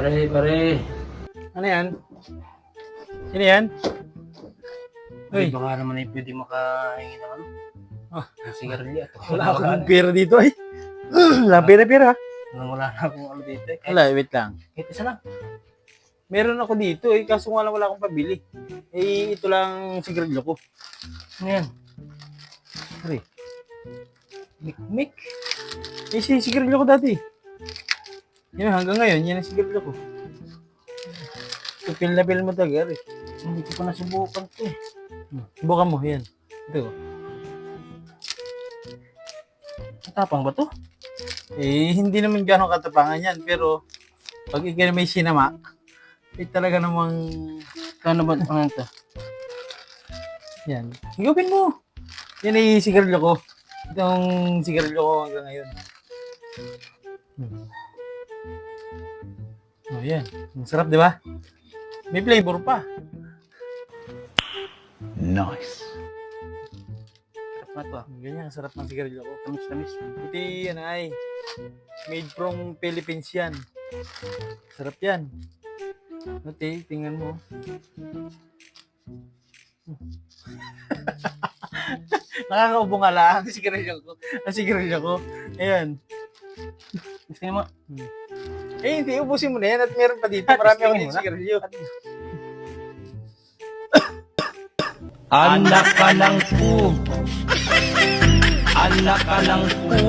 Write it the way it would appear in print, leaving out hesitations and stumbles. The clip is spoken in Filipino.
Pare. Ano yan? Sino yan? Ay, Uy, baka naman ay pwede makahingi ng ano. Ah. Ng sigarilyo. wala akong pera dito ay. Wala pera. Wala na akong ano dito eh. Wala, wait lang. Kahit isa lang. Meron ako dito eh, kaso nga lang wala akong pabili. Eh, ito lang sigarilyo ko. Ano yan? Pare, Mik. eh, sigarilyo ko dati. Yan, hanggang ngayon, yan ang sigarilyo ko. Pil na pil mo tagar eh. Hindi ko pa nasubukan to eh. Subukan mo, yan. Ito. Matapang ba to? Eh, hindi naman gano'ng katapangan yan, pero pag ikaw may sinama, eh talaga namang, Kano ba ano to? yan. Higupin mo. Yan ay sigarilyo ko. Itong sigarilyo ko hanggang ngayon. Oh, yan. Ang sarap, di ba? May flavor pa. Nice. Sarap na to ah. Ganyan, ang sarap ng sigarilyo ko. Tamis. Buti yan ay made from Philippines yan. Sarap yan. Buti, tingnan mo. Nakakaubo nga lang ang sigarilyo ko. Ang sigarilyo ko. Ayan. Gusto mo? Eh, hindi. Ubusin mo na yan at meron pa dito. Marami akong Tingnan mo na. sigarilyo. Anak ka ng pu. Anak ka ng pu.